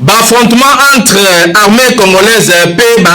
Affrontement entre armée congolaise et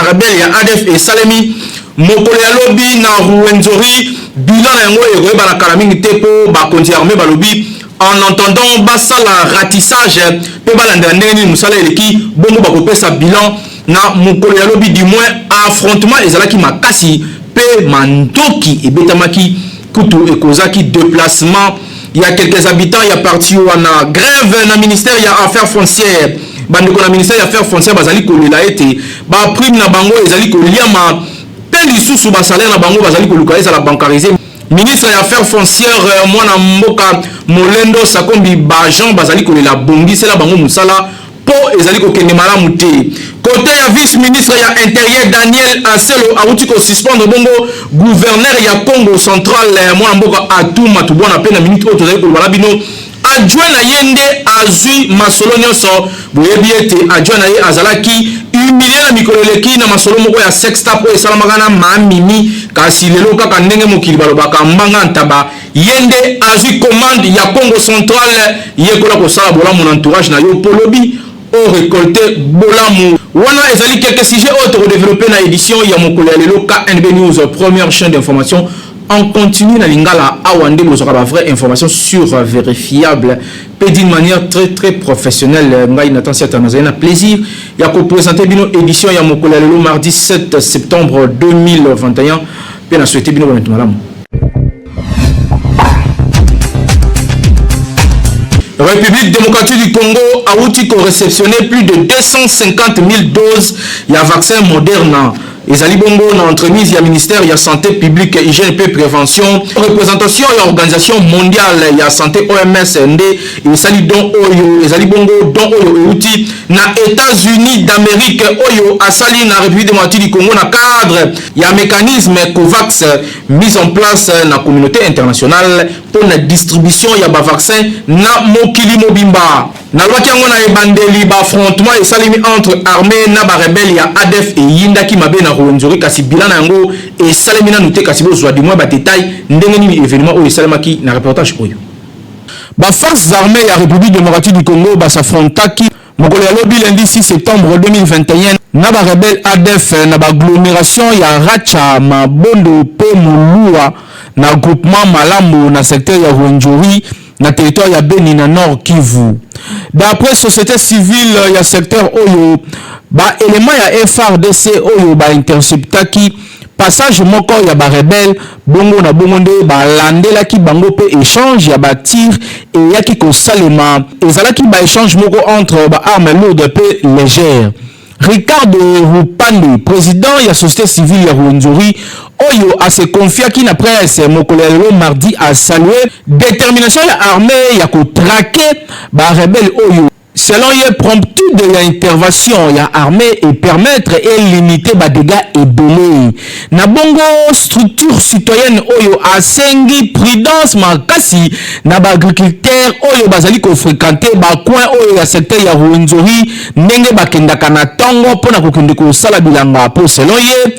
rebelle ya ADF et Salemi mokolo ya lobi na Ruwenzori bilan yango eroye bana kalamingi te po ba konti armée balobi en entendant basala ratissage pe balanda ndenge ni musala eleki bongo bakopesa bilan na mokolo ya lobi du moins affrontement ezalaki makasi pe mandoki ebetamaki kutu ekozaki déplacement. Il y a quelques habitants, il y a parti où on a grève dans le ministère, il y a affaires foncières. Bandeko na ministère des affaires foncières bazali kolela ete ba prime na bango ezali koliama pe lisusu ba salaire na bango bazali kolukaisa la bancariser. Ministre des affaires foncières mwana mboka Molendo Sakombi ba Jean bazali kolela bongisi la bango musala po ezali kokende malamu te. Côté ya vice-ministre ya intérieur Daniel Aselo awuti ko suspendre bongo gouverneur ya Congo central mwana mboka Atuma tubona pe na minute auto ezali kolobala bino adjoint na yende azui masolo nyonso boyebi ete adjoint na ye azalaki humilié na mikolo leki na masolo moko ya sextap oyo esalamaka na mamimi kasi lelo kaka ndenge mokili balobaka mbanga ntaba yende azui commande ya Congo central yekola kosala bolamu na entourage na yo polobi au récolté bolamu wana ezali quelques sujets autres développés na édition ya mokolo ya lelo KNB News première chaîne d'information. On continue na lingala awande bozaka ba vraie information sur vérifiable et d'une manière très professionnelle. Ngai Nathan Siatanazana na plaisir ya ko présenter bino édition ya mokolo lelo mardi 7 septembre 2021 pe na souhaiter bino bonne malamu. République démocratique du Congo a outil qu'on réceptionné plus de 250 000 doses de vaccins modernes. Ezali bongo na entremise ya ministère ya santé publique hygiène et prévention représentation ya organisation mondiale ya santé OMS ND ezali don oyo ezali bongo don oyo outil na États-Unis d'Amérique oyo asali na République démocratique du Congo na cadre ya mécanisme COVAX mise en place na communauté internationale pour la distribution ya ba vaccin na mokili mobimba. Na loi qui a ebandeli ba affrontement et salimi entre armée na ba rebelle ya ADF et yinda ki mabe na Ruwenzori kasi bilana yango et salimi na nute kasi bozwa du moins ba détail ndenge ni événement o salamaki na reportage oyo. Ba forces armées ya République démocratique du Congo ba s'affrontaki mokolo ya lobi lundi 6 septembre 2021 na ba rebelle ADF na ba agglomération ya Racha Mabondo pe Mulua na groupement Malambo na secteur ya Ruwenzori na territoire ya Beni na Nord Kivu. D'après société civile ya secteur oyo ba élément ya FRDC oyo ba interceptaki passage moko ya ba rebelle bongo na bongo nde ba landela ki bango pe échange ya ba tir et ya ki ko salema ezalaki ba échange moko entre ba armes lourdes pe légères. Ricardo Rupande, président de la société civile de Ruwenzori, Oyo a se confié à la presse mokolo mardi a salué détermination de l'armée ya ko traquer ba rebelle Oyo. Selon les promptitude de l'intervention ya armée et permettre et limiter ba dégâts et belé. Na bongo structure citoyenne Oyo a sengi prudence makasi na ba agriculteur Oyo bazali ko fréquenter ba coin Oyo ya secteur ya Ruwenzori ndenge bakendaka na tongo pona kokende ko sala bilanga po selon ye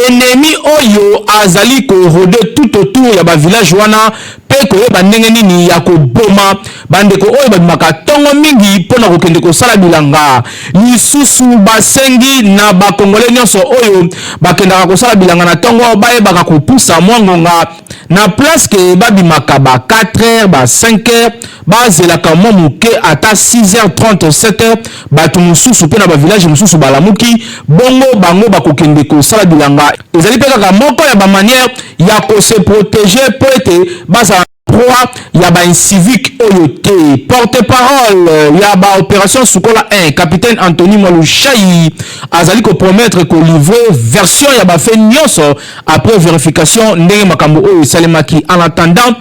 ennemi Oyo azali ko rôder tout autour ya ba village wana pe ko ba ndenge nini ya ko boma bandeko Oyo babimaka tongo mingi pona kokende ko sala bilanga lisusu basengi na ba congolais nyonso Oyo bakendaka ko sala bilanga na tongo baye baka ko pusa mwangonga na place ke babimaka ba 4h ba 5h bazelaka mwa muke ata 6h30 7h batu mususu pe na ba village mususu balamuki bongo bango bakokende ko sala bilanga ezali pe kaka moko ya ba manière ya ko se protéger po ete basa proie ya ba civique Oyo te porte-parole ya ba opération Sukola 1 capitaine Anthony Mwalushai azali ko promettre ko livrer version ya ba fait nyonso après vérification ndenge makambo Oyo salemaki en attendant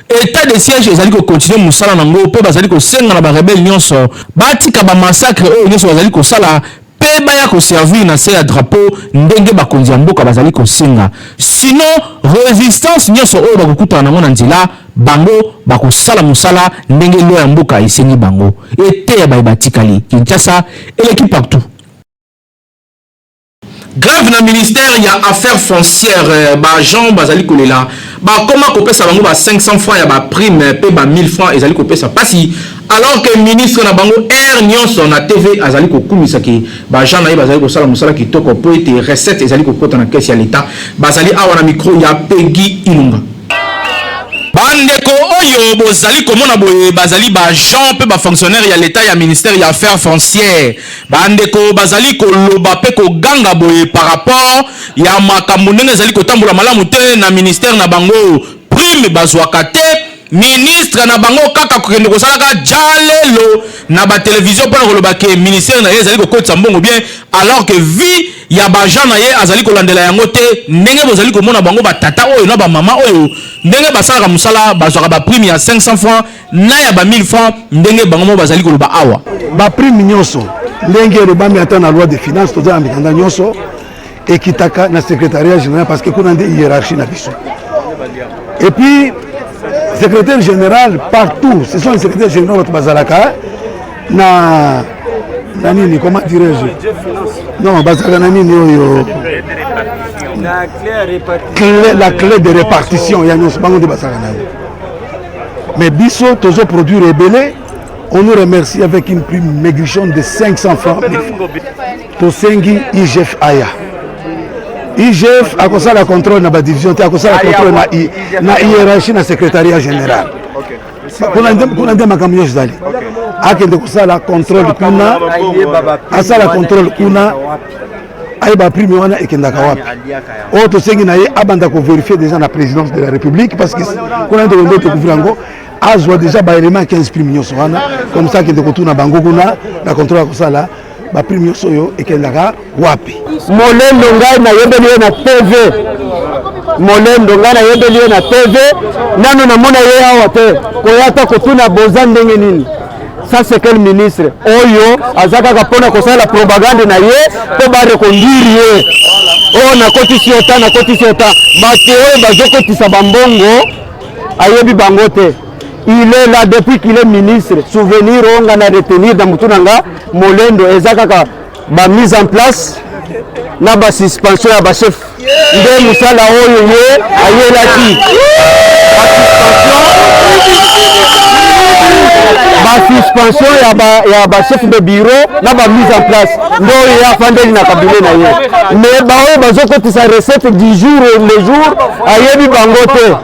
état de siège ezali ko continuer musala nango pe bazali ko senga na ba rebelle nyonso batika ba massacre Oyo nyonso bazali ko sala pe baya ko servir na se ya drapeau ndenge bakonzi ya mboka bazali ko senga. Sinon résistance nyonso oyo bakokuta na ngona nzela bango bakosala musala ndenge lo ya mboka esengi bango ete ya batikali. Kinshasa eleki partout. Grève na ministère ya affaires foncières ba Jean bazali kolela ba koma kopesa bango ba 500 francs ya ba prime pe ba 1000 francs ezali kopesa pasi alors que ministre na bango nyonso na TV azali kokumisa ki ba Jean na bazali kosala musala kitoko po ete recette ezali kokota na caisse ya l'état bazali awa na micro ya Peggy Ilunga. Bandeko oyo bozali komona boye bazali ba Jean pe ba fonctionnaire ya l'état ya ministère ya affaires foncières bandeko bazali koloba pe ko ganga boye par rapport ya makambo ndenge ezali kotambola malamu te na ministère na bango prime bazwaka te ministre na bango kaka kokende kosalaka jalelo na ba télévision pour koloba ke ministère na ye ezali kokotisa mbongo bien alors que vie ya ba Jean na ye azali kolandela yango te ndenge bozali komona bango ba tata oyo na ba mama oyo ndenge basalaka musala bazwaka ba prime ya 500 francs na ya ba 1000 francs ndenge bango mo bazali koloba awa ba prime nyonso ndenge rebami ata na loi de finances to za mikanda nyonso ekitaka na secrétariat général parce que kuna ndi hiérarchie na biso et puis secrétaire général partout ce sont les secrétaires généraux de bazalaka na nini comment dirais-je non bazalaka na nini oyo la clé de répartition ya nyonso bango de bazalaka na mais biso tozo produit rebelle on nous remercie avec une prime maigrichonne de 500 francs tosengi IGF aya IGF a comme ça la contrôle na ba division te a comme ça la contrôle na hiérarchie na secrétariat général kuna ndema kamyo zali akende comme ça la contrôle kuna asa la contrôle kuna ay ba prime wana ekendaka wapi o to sengi na ye abanda ko vérifier déjà la présidence de la République parce que kuna ndo ndo te couvrir ngo azwa déjà ba élément 15 prime nyonso wana comme ça kende ko tuna bango kuna la contrôle ko sala ba prime nyonso yo ekendaka wapi molendo ngai na yebeli na TV molendo ngai na yebeli na TV nano na mona ye awa te ko yata ko tuna boza ndenge nini. Ça c'est quel ministre oyo azaka kapona ko sala propagande na ye to ba reconduire ye o na kotisi ota bato oyo bazokotisa bambongo ayebi bango te. Il est là depuis qu'il est ministre. Souvenir on a retenir dans mutunanga molendo ezaka ba mise en place na ba suspension ya ba chef nde musala oyo ye ayelaki suspension ya ba chef de bureau na ba mise en place ndo ya fandeli na kabine na ye mais ba oyo bazokotisa recette du jour le jour ayebi bango te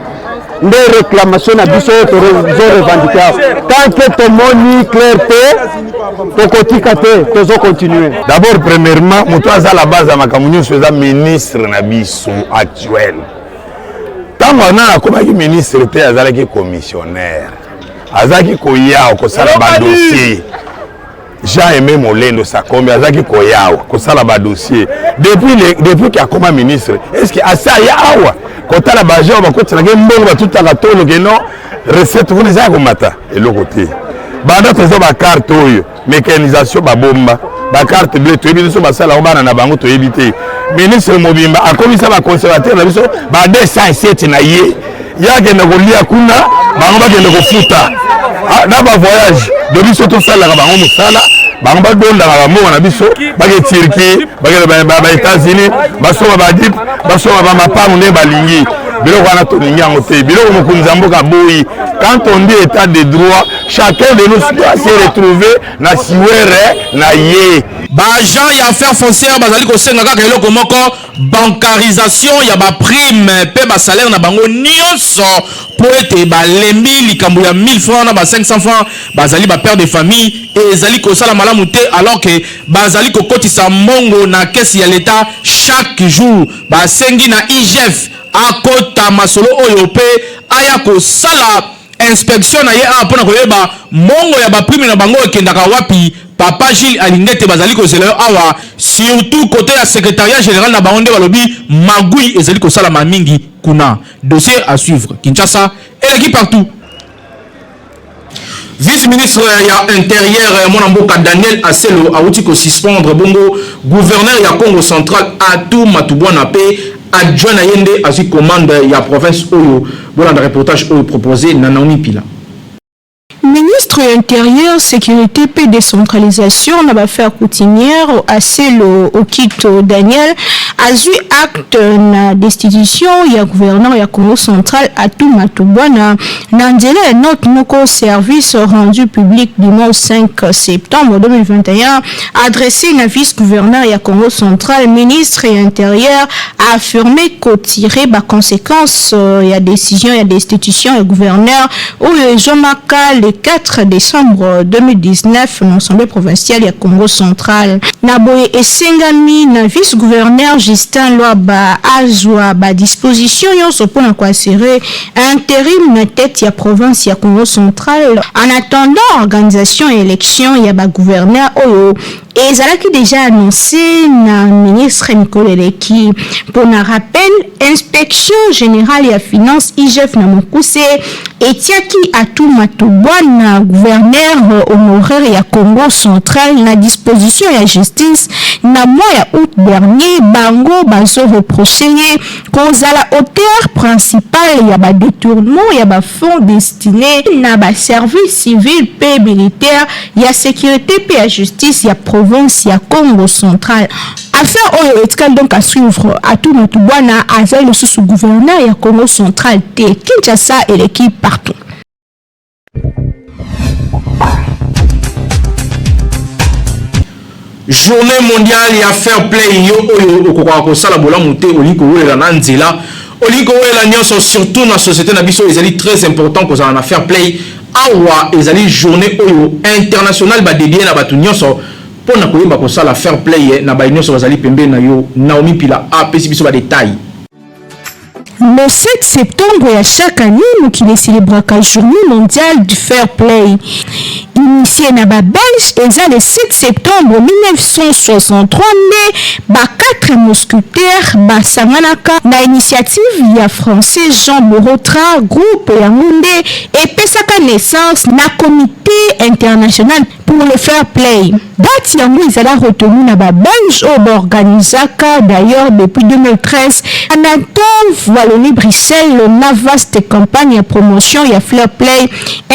nde réclamation na biso to revendiquer tant que tomoni clarté tokotika te tozo continuer. D'abord premièrement moto aza la base ya makambo nyonso eza ministre na biso actuel ntango ana akomaki ministre te azalaki commissionnaire azaki koya kosala ba dossier Jean-Aimé Molendo Sakombe azaki koya kosala ba dossier depuis qu'il a comme ministre est-ce que asa ya awa kotala ba jean bakotela ke mbongo batutaka tolo ke non recette vous les avez mata et le côté banda tozo ba carte oyo mécanisation ba bomba ba carte bleue to ebiso basala obana na bango to ebité ministre Mobimba akomisa ba conservateur na biso ba 207 na ye yake na kolia kuna bango bakende kofuta na ba voyage de biso to sala ka bango musala bango badonda ka bango na biso bake Turquie bake ba États-Unis basoma ba dip basoma ba mapamu ne balingi biloko wana to ninyango te biloko mokunza mboka boyi quand on dit état de droit chacun de nous doit se retrouver na siwere na ye ba agent ya affaires foncières bazali ko senga kaka eloko moko bancarisation ya ba prime pe ba salaire na bango nyonso po ete ba lembi likambo ya 1000 francs na ba 500 francs bazali ba père de famille et ezali ko sala malamu te alors que bazali ko kotisa mbongo na caisse ya l'état chaque jour ba sengi na IGF akota masolo oyo pe aya ko sala inspection na ye a pona koyeba mbongo ya ba prime na bango ekendaka wapi. Papa Gilles Alingete bazali ko zela awa surtout côté ya secrétariat général na bango nde balobi magui ezali ko sala mingi kuna dossier à suivre Kinshasa et l'équipe partout. Vice-ministre ya intérieur Monamboka Daniel Aselo a outi ko suspendre bongo gouverneur ya Congo central Atou Matubwana pe adjoint Yende asi commande ya province Oyo. Voilà le reportage Oyo proposé na Naomi Pila. Ministre intérieur, sécurité et décentralisation, n'a pas fait coutumière Aselo Okito Daniel a eu acte na destitution ya gouverneur ya Congo central Atou Matubwana Nandela note noko service rendu public dimanche 5 septembre 2021 adressé na vice-gouverneur ya Congo central ministre intérieur a affirmé qu'au tiré ba conséquences ya décision ya destitution ya gouverneur ou Jomaka le 4 décembre 2019 dans l'Assemblée provinciale ya Congo central Naboye Essengami na vice-gouverneur Justin Loaba azwa ba disposition yonso pona kwa assurer intérim na tête ya province ya Congo central en attendant organisation et élection ya ba gouverneur Oyo et ezalaki déjà annoncé na ministre Nicolas Leki pour un rappel inspection générale ya finance IGF na Mokuse etiaki Atou Matubwana gouverneur honoraire ya Congo central na disposition ya justice na mois ya août dernier bango bazo reproché kozala auteur principal ya ba détournement ya ba fonds destiné na ba service civil pe militaire ya sécurité pe ya justice ya province ya Congo central. Affaire Oyo etikali donc à suivre Atou Matubwana azali le sous-gouverneur ya Congo central te Kinshasa et l'équipe partout. Journée mondiale ya fair play yo oyo okoka ko sala bolamu te oliko wela na nzela oliko wela nyonso surtout na société na biso ezali très important ko na fair play awa ezali journée oyo internationale ba dédié na batu nyonso pona ko yeba ko sala fair play na ba nyonso bazali pembe na yo Naomi Pila a pesi biso ba détails. Le 7 septembre à chaque année, nous qui célébrons la journée mondiale du fair play. Initié na ba Belge, et le 7 septembre 1963, mais 4 mousquetaires, Sanganaka, na initiative ya français Jean Borotra, groupe Yaoundé, et pesaka naissance na comité international pour le fair play. Date yango izala retenu na ba Belge au organisaka d'ailleurs depuis 2013 Anatole Wallonie Bruxelles na vaste campagne de promotion ya fair play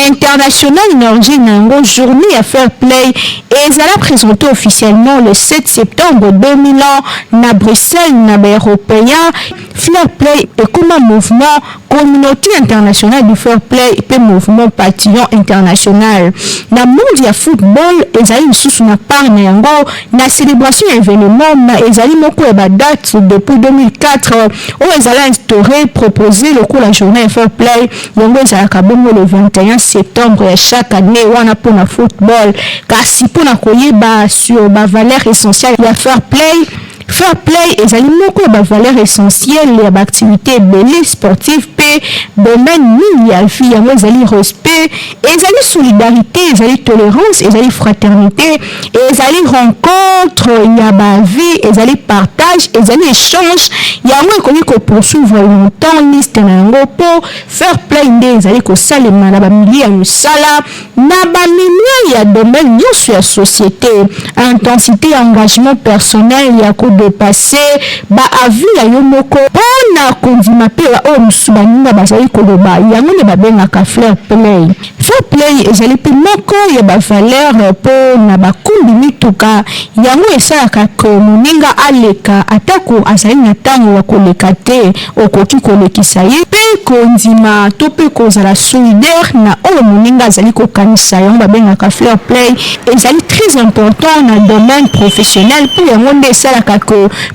international énergie nango journée à fair play et ezala présenté officiellement le 7 septembre 2001 na Bruxelles na ba européen fair play et comme un mouvement communauté internationale du fair play et mouvement papillon international na monde ya football ezali lisusu na part na yango na célébration événement na ezali moko ya ba date depuis 2004 où ezala instauré proposé le coup la journée fair play yango ezalaka bongo le 21 septembre ya chaque année wana pona football kasi pona koyeba sur ba valeur essentielle ya fair play. Fair play ezali moko ya valeur essentielle ya activité belé sportive pe domaine mini ya vie yango ezali respect ezali solidarité ezali tolérance ezali fraternité ezali rencontre ya ba vie ezali partage ezali échange yango ekoki ko poursuivre longtemps liste na yango po fair play nde ezali ko salema na ba milliers ya misala na ba milliers ya domaine nyonso ya société intensité ya engagement personnel ya dépasser ba avis ya yo moko pona kondima pe o musubaninga bazali koloba yango ne babengaka fair play. Fair play ezali pe moko ya ba valeur po na ba kumbi mituka yango esalaka ko moninga aleka atako azali na tango ya koleka te okoki kolekisa ye pe kondima to pe kozala solidaire na o moninga azali kokanisa yango babengaka fair play ezali très important na domaine professionnel pour yango nde esalaka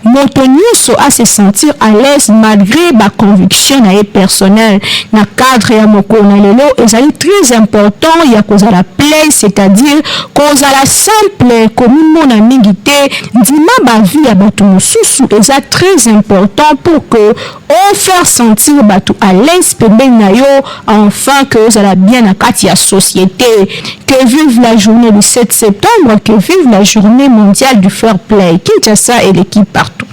moto nyonso à se sentir à l'aise malgré ba conviction na personnel na cadre ya moko na lelo ezali très important ya kozala play c'est-à-dire kozala simple comme mona mingi te ndima ba vie ya bato mosusu eza très important pour que on faire sentir bato à l'aise pembeni na yo enfin que ozala bien na kati ya société. Que vive la journée du 7 septembre, que vive la journée mondiale du fair play. Kinshasa et l'équipe partout.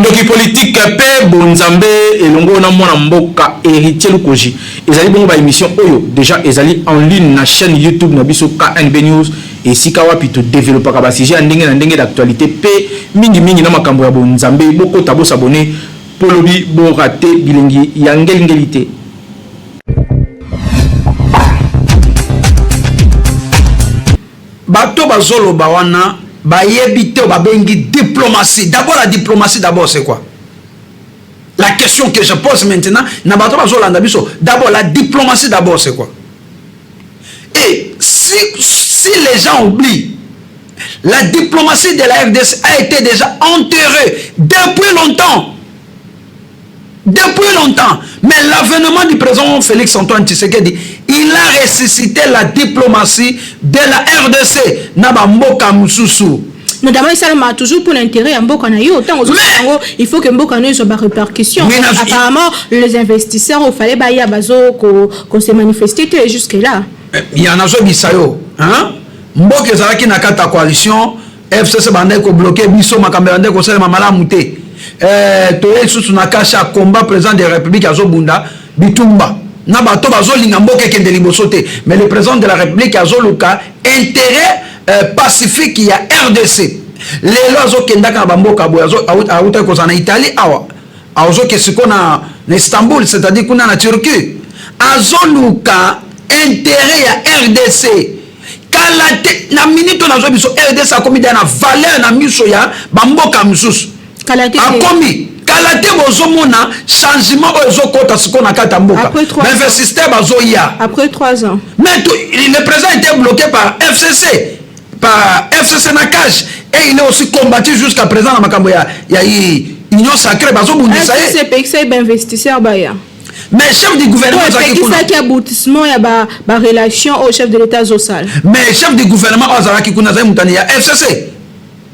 mondoki politique pe bonzambe elongo na mwana mboka héritier lukoji ezali bongo ba émission oyo déjà ezali en ligne na chaîne YouTube na biso KNB News et sika wapi to développer ka ba sujet ndenge na ndenge d'actualité pe mingi na makambo ya bonzambe boko tabo s'abonner polobi bo raté bilengi ya ngelngelité. Bato bazolo bawana bayebite ou babengi diplomatie. D'abord la diplomatie d'abord c'est quoi? La question que je pose maintenant, na bato bazolo andabiso, d'abord la diplomatie d'abord c'est quoi? Et si les gens oublient, la diplomatie de la RDC a été déjà enterrée depuis longtemps. Depuis longtemps. Mais l'avènement du président Félix Antoine Tshisekedi, il a ressuscité la diplomatie de la RDC. Naba mboka mususu. Notamment, ça m'a toujours pour l'intérêt à Mboka na yo. Il faut que Mboka na yo soit répercussion. Apparemment, les investisseurs, il fallait bailler bazo qu'on s'est manifesté jusque là. Il y en a qui bisayo. Hein? Mboka ezalaki na kata coalition, FCC bandai ko bloquer biso makambe bandai ko sala mamala muté. Toye susu na kasha combat président de la République azobunda bitumba. Na bato bazolinga mboka kende liboso te. Mais le président de la République azoluka intérêt pacifique ya RDC. Lelo azokendaka na bamboka boya auta ko na Italie awa. Azoke siko na Istanbul, c'est-à-dire kuna na Turquie. Azoluka intérêt ya RDC. Kalate na minute na zo biso RDC akomi na valeur na miso ya bamboka misusu. Akomi kalate bozomona changement ezokota siko na kata mboka. Mais le système azoya après 3 ans. Mais le président était bloqué par FCC na cage et il est aussi combattu jusqu'à présent na makambo ya union sacrée bazobundisa ye. FCC PXA investisseur baya. Mais chef du gouvernement qui aboutissement ya ba relation au chef de l'état Zosal. Mais chef du gouvernement azaraki kuna za mutani ya FCC.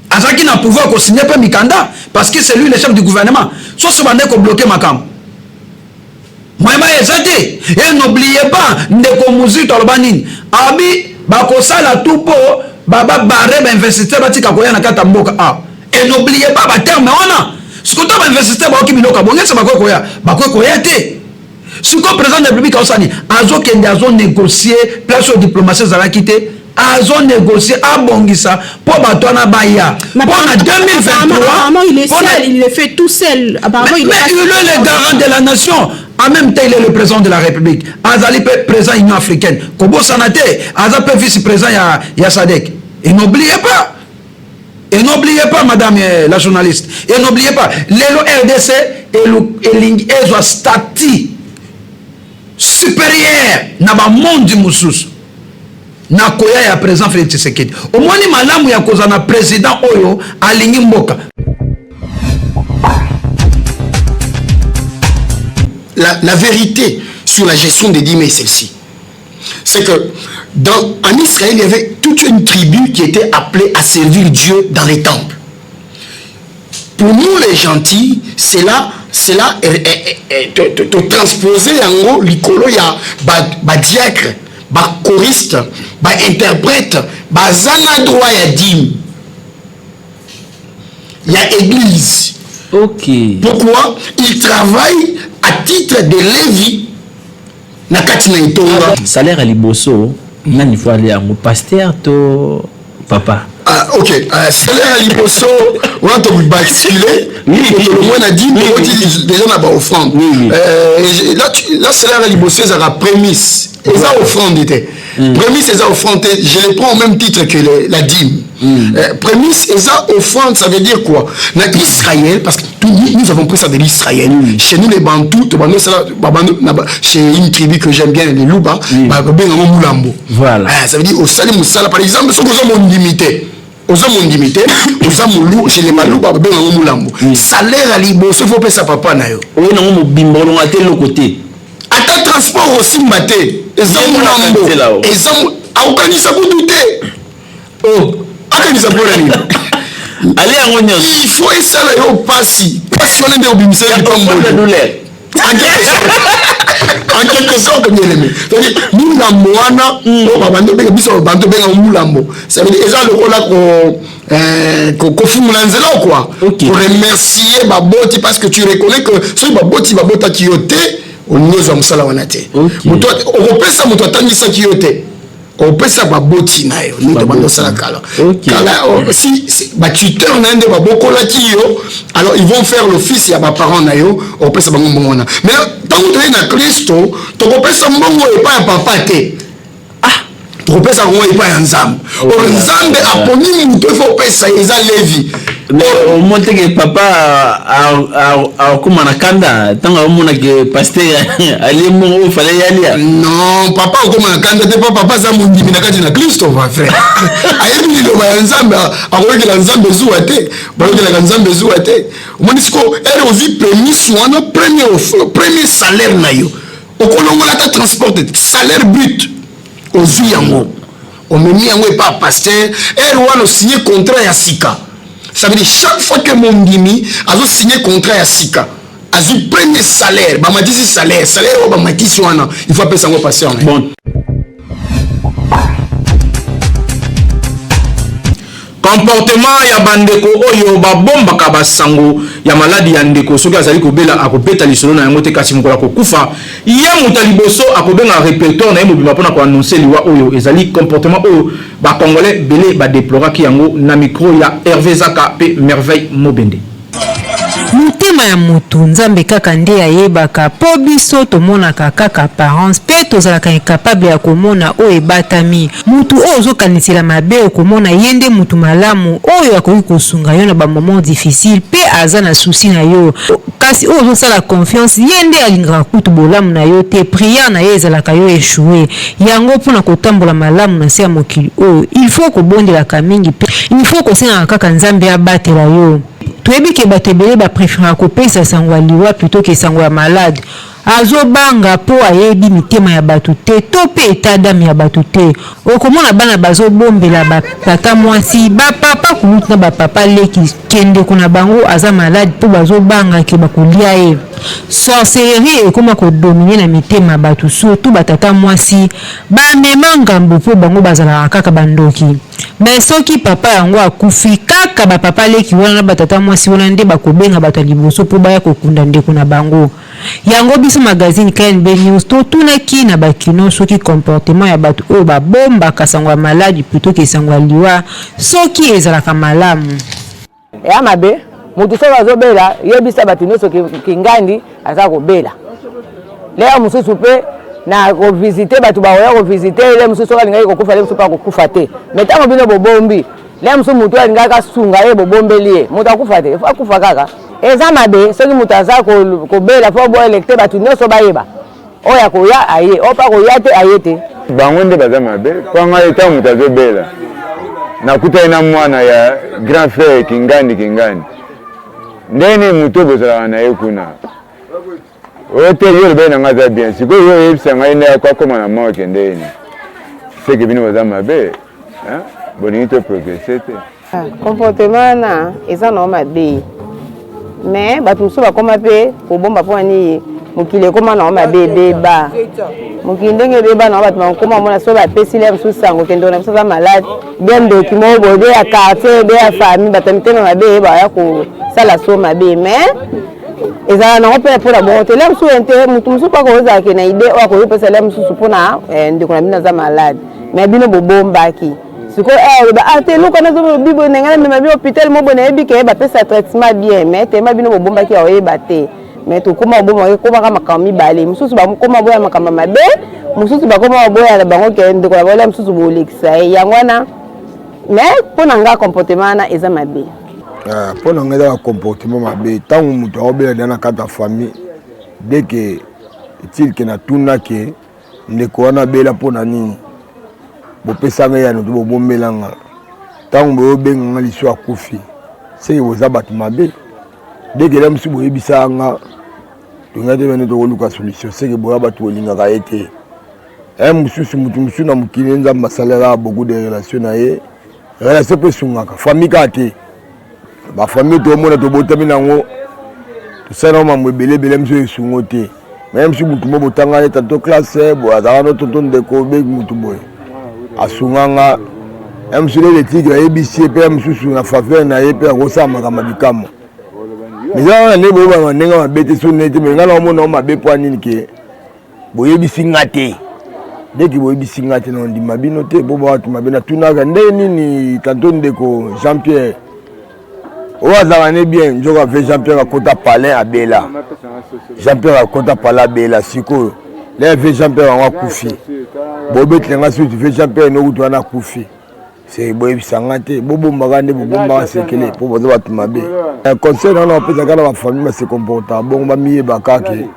Azaki na pouvoir ko signer pas Mikanda parce que c'est lui le chef du gouvernement. Soit ce bandé ko bloquer makam. Moi ezate et n'oubliez pas ndeko muzito albanini. Abi bako sala tupo baba barre ba investisseur batika ko ya na kata mboka. Et n'oubliez pas ba terme ona. Ce que ba investisseur ba ki biloka bongesa bako ko ya te. Ce que président de la République Osani azo kende azo négocier place de diplomatie zalaki te. Azo négocier abongisa pour batona baya pour en 2023 apparemment il est seul, il le fait tout seul apparemment il est le garant de la nation en même temps il est le président de la République azali président Union africaine kobo sanate azape vice-président ya SADC et n'oubliez pas madame la journaliste et n'oubliez pas lelo RDC et ezwa statut supérieur na ba monde mususu na koya ya président Félix Tshisekedi. Au moins ni malamu ya koza na président oyo alingi mboka. La vérité sur la gestion des dîmes est celle-ci. C'est que en Israël, il y avait toute une tribu qui était appelée à servir Dieu dans les temples. Pour nous les gentils, c'est là de transposer en gros l'icolo ya ba diacre, ba choriste, ba interprète, ba zana droit ya dîme. Il y a église. Ok. Pourquoi? Il travaille à titre de Lévi. Na katina itonga. Salaire à liboso, nani faut aller à mon pasteur to papa. Ah, ok. Salaire à liboso, on a tout basculé. Le moins a dit, déjà on a pas offrande. Là, salaire à liboso, ça a prémisse. Et ça offrande était. Prémisse et ça offrande, je les prends au même titre que la dîme. Prémisse et ça offrande, ça veut dire quoi? Israël, parce que nous avons pris ça de l'Israël. Chez nous les Bantous, chez une tribu que j'aime bien, les Louba, voilà. Ça veut dire au Salim Moussala, par exemple, ce que nous avons limité. Aux hommes limité, aux hommes chez les Malouba, salaire à liboso, il faut payer ça papa na yo. Oui, non, mon bimbolo à tel côté. À ta transport aussi maté, les hommes lambo, les hommes à organiser pour douter. Oh, organiser pour la allez à Rognos. Il faut essayer de passer. Passionner de obimser du tombeau. En en quelque sorte bien aimé. C'est-à-dire mulambo wana o bando benga biso bando benga mulambo. Ça veut dire eza le rôle ko fumula nzela quoi. Pour remercier baboti parce que tu reconnais que ce baboti babota kiyote on nyoza musala wana te. Muto opesa muto atangisa kiyote. On peut ça baboti na yo ni to bando sala kala. Kala si ba tuteur na ndé baboko la kiyo alors ils vont faire l'office ya ba parents na yo on peut ça bango mbona. Mais tant que na Kristo to ko pesa mbongo e pa papa te. To ko pesa ngo e pa nzambe. O nzambe aponi muto fo pesa eza levi. Mais au moins que papa a comme un kanda tant au moins que pasteur allez mon fallait y aller. Non papa comme un kanda te papa za mundi minakati na Kristo va frère. Ayebi lo ba nzambe akoki la nzambe zuwa te. Ba ko la nzambe zuwa te. Monisco elle aussi premier soin premier salaire na yo. Okolongola ta transport salaire brut aux yango. On me mis yango pas pasteur elle wana signer contrat ya sika. Ça veut dire chaque fois que mon gimi a signé contrat à Sika, a eu premier salaire, bah m'a dit salaire au bah m'a dit il faut appeler ça mon patient. Bon. Comportement ya bandeko oyo babombaka basango ya maladi ya ndeko soki azali kobela akobeta lisolo na yango te kasi mokola kokufa ye muta liboso akobenga répertoire na ye mobima mpona koannonce liwa oyo ezali comportement oyo bakongolais bele badeploraki yango na micro ya Hervé Zaka pe Merveille Mobende. Motema ya mutu nzambe kaka nde ayebaka po biso tomonaka kaka parents pe tozalaka incapable ya komona oyo ebatami mutu oyo ozokanisela mabe okomona yende mutu malamu oyo akoki kosunga yo na bamoment difficile pe aza na souci na yo kasi oyo ozosala confiance yende alingaka kutu bolamu na yo te prière na ye ezalaka yo échoué yango mpona kotambola malamu na se ya mokili oyo il faut kobondelaka mingi pe il faut kosengaka kaka nzambe abatela yo. Toyebi ke bato ebele ba préférer kopesa sango liwa plutôt que sango ya malade. Azobanga po ayebi mitema ya bato te to pe etadami ya bato te. Okomona bana bazobombela ba tata mwasi ba papa kulutu na ba papa leki kende kuna bango aza malade po bazobanga ke bakolia ye. Sorcellerie ekoma ko dominer na mitema bato surtout ba tata mwasi ba memanga mbo bango bazala kaka bandoki. Mais soki papa yango akufi kaka ba papa leki wana na batata mwasi wana nde bakobenga bato liboso po baya kokunda ndeko na bango. Yango biso magazine KNB News to tunaki na bakino soki comportement ya bato oyo babomba kasangwa maladi plutôt que sangwa liwa soki ezalaka malamu. Ya mabe mutu so bazobela yebisa bato nyonso kingandi aza kobela. Leo mususu pe na ko visiter bato baoya ko visiter le mususu alinga ko kufa le mususu pa ko kufa te. Metango bino bobombi le mususu mutu alinga ka sunga ye bobombeli mutu akufa te fa kufa kaka. Eza mabe soki mutu aza ko bela fo bo electe bato nyonso bayeba. Oya ko ya aye opa ko ya te aye te. Bango nde baza mabe kwanga eta mutu azobela. Nakuta ina mwana ya grand frère kingani. Ndene mutu bozala na ye kuna. Ote yo bena ngaza bien siko yo yebisa ngai na kwa koma na moke ndeni seke bino baza mabe boni to progresser te comportement na eza na mabe mais batu so ba koma pe ko bomba po ani mokile koma na mabe beba mokile ndenge beba na batu koma mona so ba pesile msu sango kendo na so za malade bien document bode ya quartier be ya famille batamite na mabe ba ya ko sala so mabe mais ezala na opera pour la bonté là musu ente mutu musu pa ko za ke na ide o ko pesa la musu supona ndiko na bina za malade mais bino bobombaki siko ba ate luka na zo bibo ngana me mabi hôpital mo bona ebi ke ba pesa traitement bien mais te ma bino bobombaki o yeba te mais to koma bomba ko ba makami bale musu ba koma boya makamba mabe musu ba koma boya na bango ke ndiko na bola musu bo lekisa yangwana mais pona nga comportement na eza mabe. Pour le comportement mabe tant mutu obela dans la famille dès que il que na tuna ke ndeko wana bela pona nini bo pesa ya no bo bomelanga tant bo benga liso akufi c'est vous abattu mabe dès que l'homme subo ebisa nga tunga de bene to luka solution c'est que bo abattu olinga ka été mususu mutu na mukile nza masalera beaucoup de relations na ye relation pe sunga ka famille ka te ba famille to mona to botami nango to sana ma mbele mso esungo te même si mutu mo tanga tato classe bo azara no tonton de ko be mutu boy asunganga même si les tigres ABC pe mususu na faveur na ye pe akosama kama bikamo mais là ne bo ba nenga mabete so nete mais ngala omona mabe po nini ke boyebisi ngate deki boyebisi ngate na ndima bino te bo ba tu mabena tunaka nde nini tanto ndeko Jean-Pierre Ouazamane bien, Njoka fait Jean-Pierre à Kota Palais à Bela. Jean-Pierre à Kota Palais à Bela, Siko. Là, il fait Jean-Pierre à Koufi. Bobet, il fait Jean-Pierre à Koufi. C'est Bobi Sangate, Bobo Magane, Bobo Masekele, pour vous avoir tout ma bé. Un conseil, on a fait la famille, se comporte. Bon, ma mie Bakake,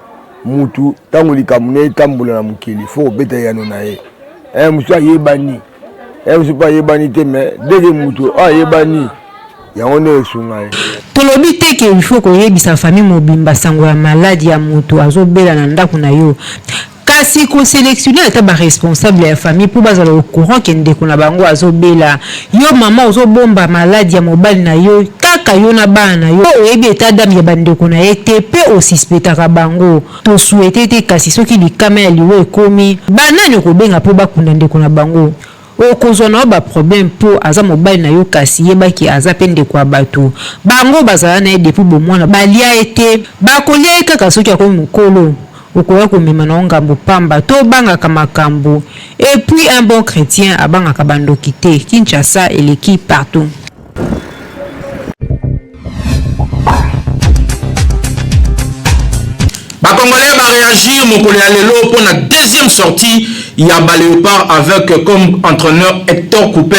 Moutou, Tangouli Kamune, Tamboula Moukili, il faut bêter Yanonae. Un moussa Yébani. Un moussa pas Yébani, mais dès que Moutou, ah Yébani. tolobi te ke il faut koyebisa famille mobimba sango ya maladi ya moto azobela na ndako na yo kasi ko sélectionner ata ba responsable ya famille pour bazala au courant ke ndeko na bango azobela yo mama ozobomba maladi ya mobali na yo kaka yo na bana yo oyebi eta dame ya bandeko na ye te pe osispetaka bango to souhaiter te kasi soki likama ya liwo ekomi banani kobenga po bakunda ndeko na bango okozona ba problème pour aza mobile na yo kasi yebaki aza pende kwa bato bango bazala na depuis bomwana balia ete bakolia kaka soki akomi mukolo okoya komema na ngambo pamba to banga kama kambo et puis un bon chrétien abanga kabando kité Kinshasa et l'équipe partout. Congolais va réagir mon collègue Lelo pour la deuxième sortie. Il y a Léopard avec comme entraîneur Hector Cooper.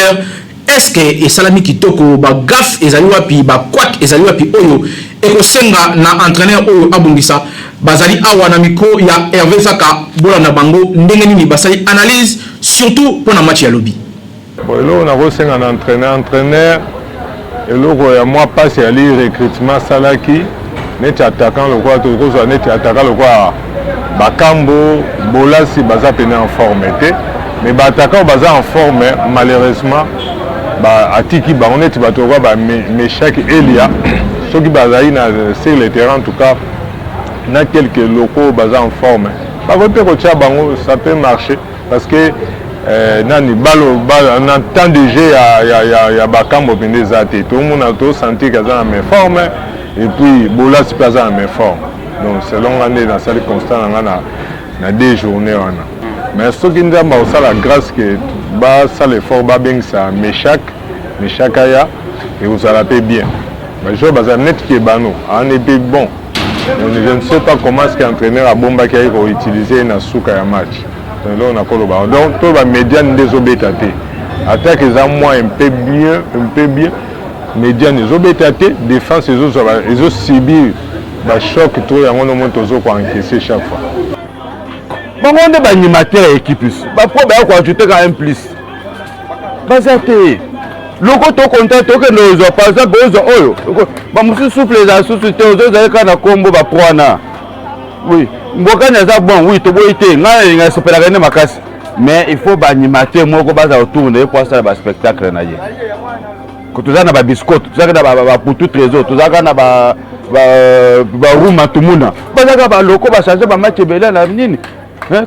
Est-ce que et Salami Kitoko ba gaf ezaliwapi ba kwak ezaliwapi oyo ekosenga na entraîneur oyo abungisa bazali awa na micro ya Hervé Zaka bola na bango ndenge nini basali analyse surtout pour la match ya lobby. Bon là on a senga na entraîneur et loko ya moi passe ya li recrutement salaki net attaquant le quoi tout ça net attaquant le quoi Bakambo Bolasi baza peine en forme mais ba attaquant baza en forme malheureusement ba atiki ba on est ba to ba Meshak Elia ceux qui bazali na sur le terrain en tout cas na quelques locaux baza en forme ba voter ko tia bango ça peut marcher parce que nani balo en temps de jeu ya Bakambo pende zate tout le monde a tout senti que ça en forme et puis Bolasi pas en forme donc selon l'année dans salle constant na deux journées on mais ce qui nous a aussi la grâce que ba ça l'effort ba bien ça Meshak aya et vous allez payer bien mais je basa net qui est bano on est bon je ne sais pas comment est-ce qu'entraîneur a bomba qui a utilisé na souka ya match donc là on a koloba donc tout ba médiane des obétatés attaque les a moins un peu bien médiane des obétatés défense les autres subir ba choc tout ya ngono monto zo ko encaisser chaque fois bon on est ba animateur équipe ba pro ba ko ajouter quand même plus bazate loko to content to que nous a pas ça besoin oyo ba musu souffle les associés aux autres kana kombo ba pro na oui mboka na za bon oui to boité nga sepela kana makasi mais il faut ba animateur moko baza autour de pour ça ba spectacle na ye ko tozana ba biscuit tozaka ba putu trésor tozaka na ba rouma tumuna bazaka ba loko ba changer ba match bela na nini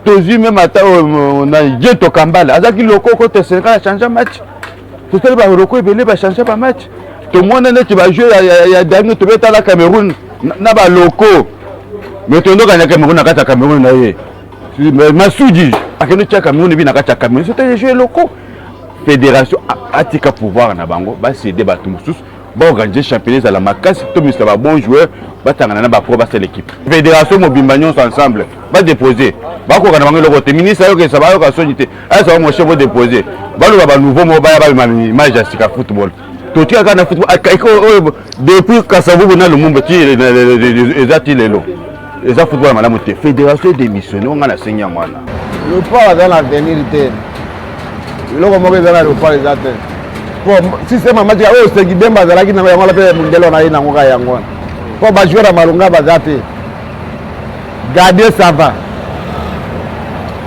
tozi même ata on a jeto kambala azaki loko ko te Sénégal changer match tout ça ba loko bela ba changer ba match tout monde ne qui va jouer ya dernier to beta la Cameroun na ba loko mais to ndoka na Cameroun na kata Cameroun na ye Masudi akeno tia Cameroun bi na kata Cameroun c'était jouer loko fédération atika pouvoir na bango ba céder ba tout mususu ba organiser championnat à la makasi to misa ba bon joueur ba tangana na ba pro ba c'est l'équipe fédération mobimba nyonso ensemble ba déposer ba ko kana bango loko te ministre yo ke ça ba yo ka sonité ay ça mo chef déposer ba lo ba nouveau mo ba ya ba image ya sika football to tia kana football depuis Kasavubu na Lumumba ti ezati lelo eza football malamu te fédération démissionné on a signé mwana le pas dans l'avenir te loko moko ezala le pas ezate po système match ya o segi bemba zalaki na yango la pe mundelo na ina ngoka yango po ba joueur malunga bazate garder ça va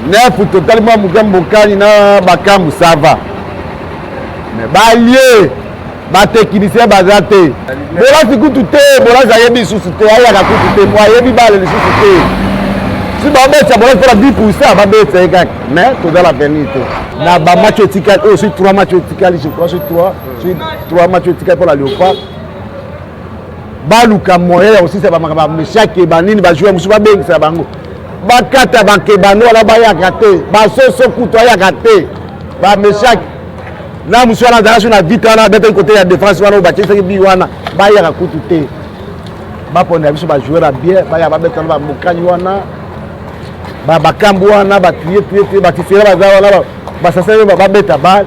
neuf totalement mugambo kani na Bakambu ça va mais ba lié ba technicien bazate bola sikutu te bola zayebi susu te aya ka kutu te mo ayebi ba le susu te si babeta bola pour la 10% babeta kaka mais to dans l'avenir na ba match etikali aussi 3 matchs etikali je crois sur 3 matchs etikali pour la Léopard baluka moyen aussi c'est ba meshake banini ba jouer musu ba bengisa bango bakata bakebano wala bayaka te basoso kutu ayaka te ba meshake na musu wana dans na vite wana beta côté ya défense wana obachisa ki bi wana bayaka kutu te baponda biso ba jouer bien baya ba beta ba mokani wana bakambu wana batie batisera baza wana basasere babeta ba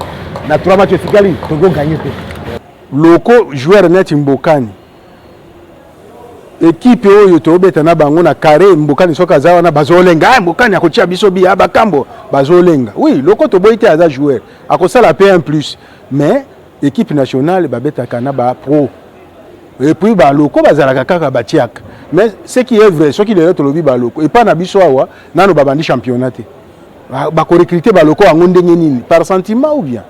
na 3 matchs etikali togo gagner te loko joueur net mbokani équipe oyo tobeta na bango na carré mbokani soka za wana bazolenga mbokani akotia biso bi bakambo bazolenga oui loko toboite aza joueur akosala P1+ mais équipe nationale babeta kana ba pro et puis ba loko bazalaka kaka batiaka mais ce qui est vrai ce qui est tolobi ba loko et pas na biso awa nano babandi championnat ba ko recruter ba loko ango ndenge nini par sentiment ou bien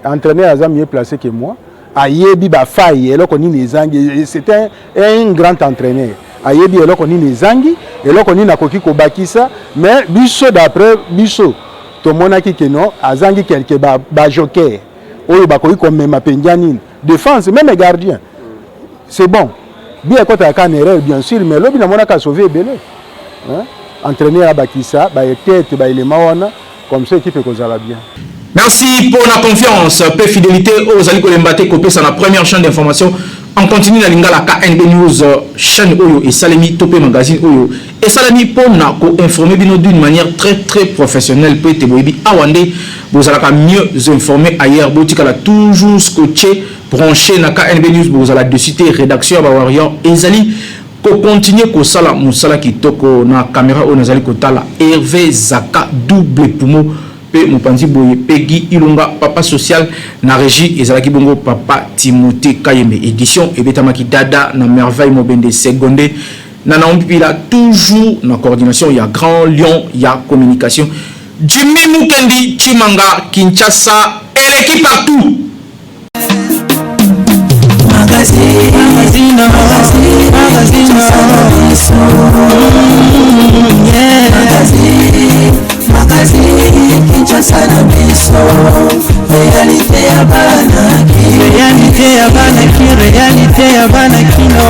entraîneur aza mieux placé que moi ayebi ba faille eloko nini ezangi c'est un grand entraîneur ayebi eloko nini ezangi eloko nini akoki ko bakisa mais biso d'après biso to monaki que non azangi quelque ba joker oyo bakoki ko mema penja nini défense même gardien c'est bon bien quand tu as une erreur bien sûr mais l'objet n'a pas sauvé belé hein entraîner à bakisa ba tête ba élément wana comme ça équipe kozala bien. Merci pour la confiance peu fidélité aux Ali Kolembate copé sur la première chaîne d'information en continu la lingala KNB News chaîne oyo et Salemi Topé magazine oyo et Salemi pour na ko informer bino d'une manière très professionnelle peut te boyebi awande vous allez mieux informer ailleurs botika la toujours scotché branché na KNB News vous allez de citer rédaction ba warion ezali ko continuer ko sala musala kitoko na caméra o nazali ko tala Hervé Zaka double poumon pe mopanzi boye Peggy Ilunga papa social na régie ezalaki bongo papa Timothée Kayembe édition et betamaki dada na merveille mobende seconde na naompila toujours na coordination ya Grand Lion ya communication Jimmy Mukendi Chimanga Kinshasa et l'équipe partout Kinshasa na biso réalité ya bana réalité ya bana kino